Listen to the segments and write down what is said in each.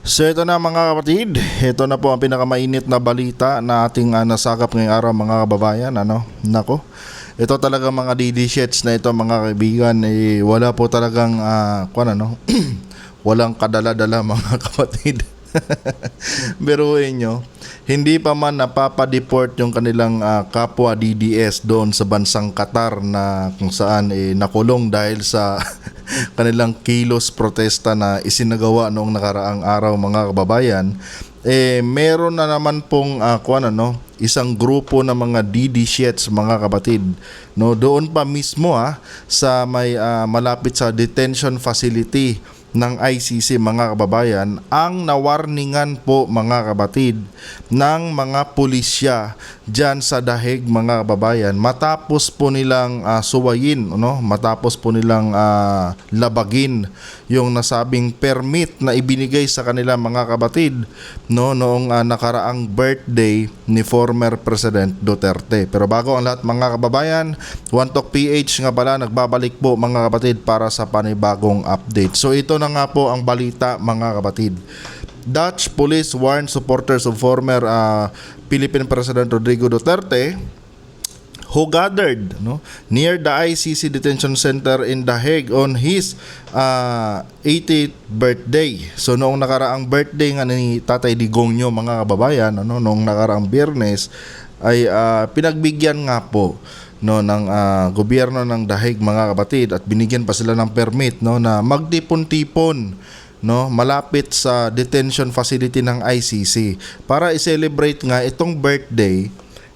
So ito na mga kapatid, ito na po ang pinakamainit na balita na ating nasagap ngayong araw mga kababayan. Nako, ito talaga mga DD shits na ito mga kaibigan, wala po talagang walang kadala-dala mga kapatid. Biruin nyo, hindi pa man napapadeport yung kanilang kapwa DDS doon sa bansang Qatar na kung saan nakulong dahil sa kanilang kilos protesta na isinagawa noong nakaraang araw mga kababayan. Meron na naman pong isang grupo ng mga DD shits mga kapatid, doon pa mismo sa may malapit sa detention facility ng ICC mga kababayan, ang nawarningan po mga kapatid ng mga pulisya dyan sa Daheg mga kababayan, matapos po nilang suwayin, matapos po nilang labagin yung nasabing permit na ibinigay sa kanila mga kapatid noong nakaraang birthday ni former President Duterte. Pero bago ang lahat mga kababayan, One Talk PH nga pala nagbabalik po mga kapatid para sa panibagong update. So ito na nga po ang balita mga kapatid. Dutch police warned supporters of former Philippine President Rodrigo Duterte who gathered near the ICC detention center in The Hague on his 80th birthday. So noong nakaraang birthday nga ni Tatay Digong nyo mga kababayan, noong nakaraang Biyernes ay pinagbigyan nga po ng gobyerno ng The Hague mga kapatid, at binigyan pa sila ng permit na magtipon-tipon malapit sa detention facility ng ICC para i-celebrate nga itong birthday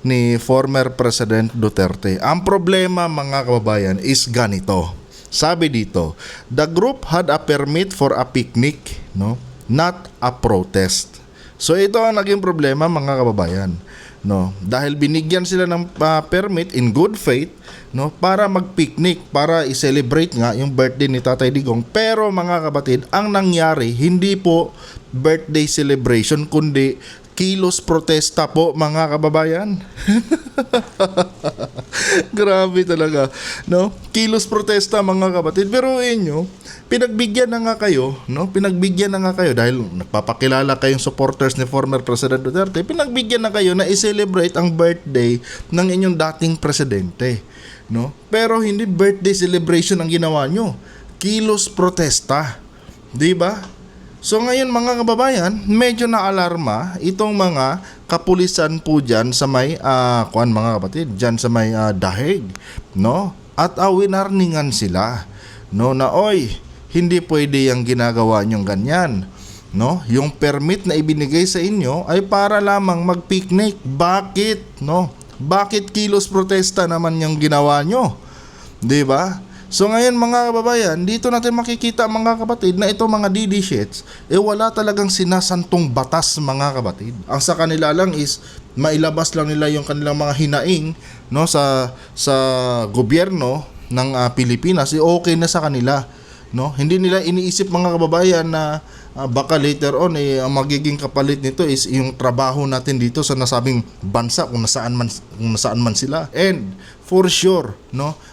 ni former President Duterte. Ang problema mga kababayan is ganito. Sabi dito, the group had a permit for a picnic, not a protest. So ito ang naging problema mga kababayan. Dahil binigyan sila ng permit in good faith para mag-picnic, para i-celebrate nga yung birthday ni Tatay Digong. Pero mga kapatid, ang nangyari hindi po birthday celebration kundi kilos protesta po mga kababayan. Grabe talaga, kilos protesta mga kapatid. Pero inyo, pinagbigyan na nga kayo, dahil nagpapakilala kayong supporters ni former President Duterte, pinagbigyan na kayo na i-celebrate ang birthday ng inyong dating presidente, Pero hindi birthday celebration ang ginawa nyo, kilos protesta, 'di ba? So ngayon mga kababayan, medyo na-alarma itong mga kapulisan po dyan sa may mga kapatid, dyan sa may Daheg, At winarningan sila, na oy, hindi pwede yung ginagawa nyong ganyan, Yung permit na ibinigay sa inyo ay para lamang mag-picnic. Bakit, Bakit kilos protesta naman yung ginawa nyo? 'Di ba? So ngayon mga kababayan, dito natin makikita mga kapatid na itong mga DD shits, wala talagang sinasantong batas mga kapatid. Ang sa kanila lang is mailabas lang nila yung kanilang mga hinaing sa gobyerno ng Pilipinas, okay na sa kanila. Hindi nila iniisip mga kababayan na baka later on ang magiging kapalit nito is yung trabaho natin dito sa nasabing bansa kung nasaan man sila. And for sure,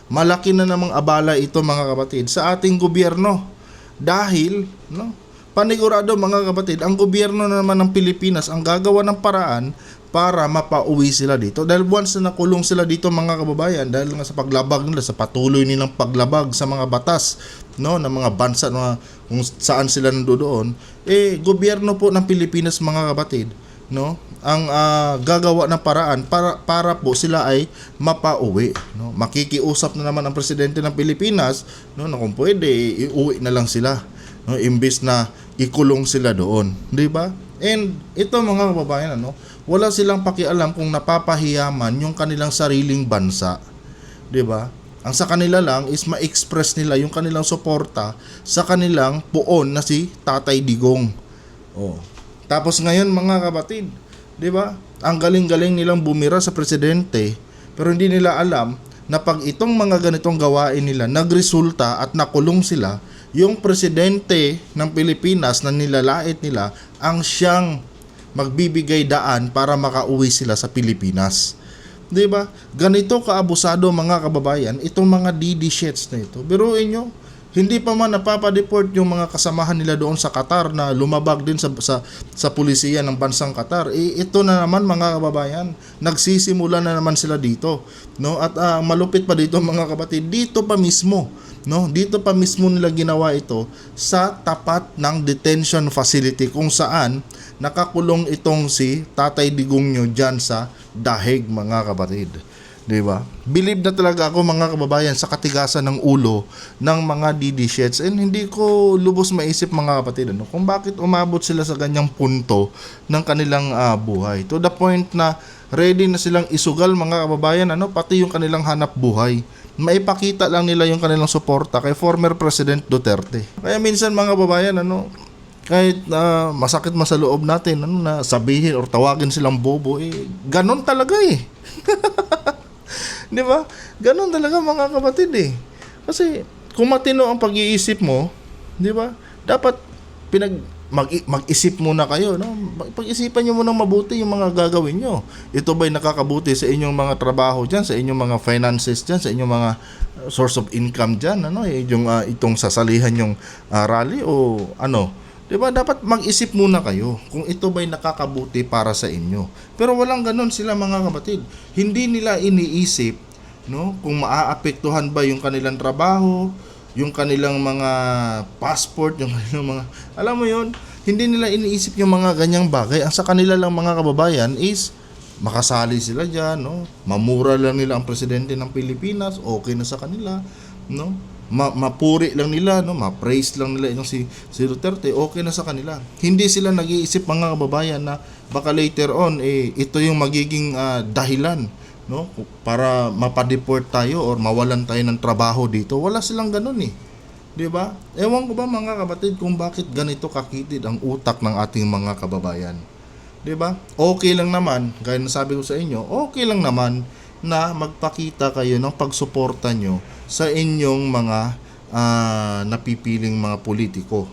malaki na namang abala ito mga kapatid sa ating gobyerno. Dahil, panigurado mga kapatid, ang gobyerno na naman ng Pilipinas ang gagawa ng paraan para mapauwi sila dito. Dahil once na nakulong sila dito mga kababayan, dahil nga sa paglabag nila, sa patuloy nilang paglabag sa mga batas ng mga bansa na kung saan sila nandoon, gobyerno po ng Pilipinas mga kapatid, ang gagawa ng paraan para po sila ay mapauwi. Makikiusap na naman ang presidente ng Pilipinas na kung pwede iuwi na lang sila, imbes na ikulong sila doon, 'di ba? And ito mga kababayan, wala silang pakialam kung napapahiyaman yung kanilang sariling bansa, 'di ba? Ang sa kanila lang is ma-express nila yung kanilang suporta sa kanilang puon na si Tatay Digong. Tapos ngayon mga kapatid, 'di ba? Ang galing-galing nilang bumira sa presidente, pero hindi nila alam na pag itong mga ganitong gawain nila nagresulta at nakulong sila, yung presidente ng Pilipinas na nilalait nila ang siyang magbibigay daan para makauwi sila sa Pilipinas. 'Di ba? Ganito kaabusado mga kababayan itong mga DD shits na ito. Biruin nyo, Hindi pa man napapadeport yung mga kasamahan nila doon sa Qatar na lumabag din sa pulisiya ng bansang Qatar. Ito na naman mga kababayan, nagsisimula na naman sila dito, no? At malupit pa dito mga kapatid, dito pa mismo, no? Dito pa mismo nila ginawa ito sa tapat ng detention facility kung saan nakakulong itong si Tatay Digong nyo dyan sa Dahig mga kapatid. 'Di ba? Believe na talaga ako mga kababayan sa katigasan ng ulo ng mga DD Sheds, and hindi ko lubos maisip mga kapatid kung bakit umabot sila sa ganyang punto ng kanilang buhay. To the point na ready na silang isugal mga kababayan pati yung kanilang hanap buhay. Maipakita lang nila yung kanilang suporta kay former President Duterte. Kaya minsan mga kababayan kahit masakit man sa loob natin na sabihin or tawagin silang bobo, ganon talaga Di ba? Ganon talaga mga kapatid Kasi kung matino ang pag-iisip mo, di ba? Dapat mag-isip muna kayo, no? Pag-isipan niyo muna mabuti yung mga gagawin niyo. Ito ba'y nakakabuti sa inyong mga trabaho diyan, sa inyong mga finances diyan, sa inyong mga source of income diyan, yung itong sasalihan yung rally o Diba? Dapat mag-isip muna kayo kung ito ba'y nakakabuti para sa inyo. Pero walang ganon sila mga kapatid. Hindi nila iniisip kung maaapektuhan ba yung kanilang trabaho, yung kanilang mga passport, yung kanilang mga... Alam mo yun, hindi nila iniisip yung mga ganyang bagay. Ang sa kanila lang mga kababayan is makasali sila dyan, mamura lang nila ang presidente ng Pilipinas, okay na sa kanila, mapuri lang nila, ma-praise lang nila itong si Duterte, okay na sa kanila. Hindi sila nag-iisip mga kababayan na baka later on ito yung magiging dahilan para mapadeport tayo or mawalan tayo ng trabaho dito. Wala silang ganun 'di ba? Ewan ko ba mga kapatid kung bakit ganito kakitid ang utak ng ating mga kababayan. 'Di ba? Okay lang naman, gaya ng sabi ko sa inyo, okay lang naman na magpakita kayo ng pagsuporta nyo sa inyong mga napipiling mga politiko.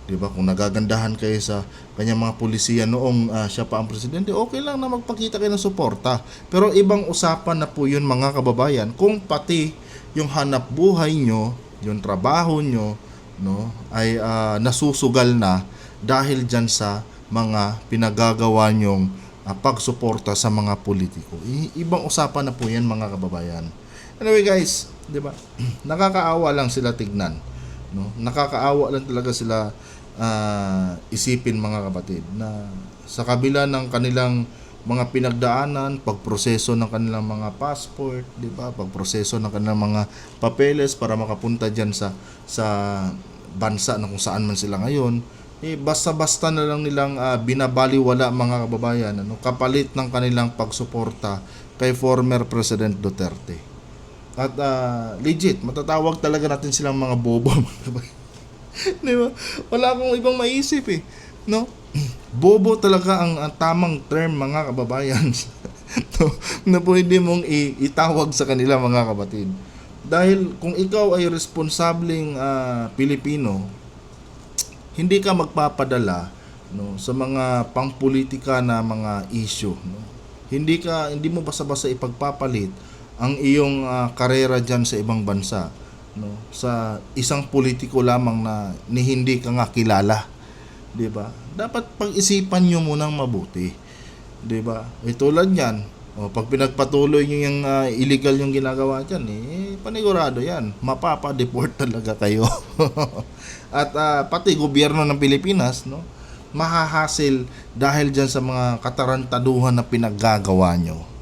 'Di ba? Kung nagagandahan kayo sa kanyang mga pulisiya noong siya pa ang presidente, okay lang na magpakita kayo ng suporta. Pero ibang usapan na po 'yun mga kababayan kung pati yung hanap buhay nyo, yung trabaho nyo, ay nasusugal na dahil dyan sa mga pinagagawa nyong pagsuporta sa mga politiko. Ibang usapan na po 'yan mga kababayan. Anyway guys, 'di ba? Nakakaawa lang sila tignan, Nakakaawa lang talaga sila isipin mga kapatid na sa kabila ng kanilang mga pinagdaanan, pagproseso ng kanilang mga passport, 'di ba? Pagproseso ng kanilang mga papeles para makapunta diyan sa bansa na kung saan man sila ngayon, basta-basta na lang nilang binabaliwala mga kababayan kapalit ng kanilang pagsuporta kay former President Duterte. At legit, matatawag talaga natin silang mga bobo. Di ba? Wala akong ibang maisip Bobo talaga ang tamang term mga kababayan na pwede mong itawag sa kanila mga kapatid. Dahil kung ikaw ay responsableng Pilipino, hindi ka magpapadala sa mga pangpolitika na mga issue. Hindi mo basta-basta ipagpapalit ang iyong karera diyan sa ibang bansa sa isang politiko lamang na hindi ka nga kilala, 'di ba? Dapat pag-isipan niyo munang mabuti, 'di ba? Tulad niyan, pag pinagpatuloy niyo yung illegal yung ginagawa diyan, panigurado 'yan, mapapa-deport talaga kayo. At pati gobyerno ng Pilipinas, mahahasil dahil diyan sa mga katarantaduhan na pinaggagawa nyo.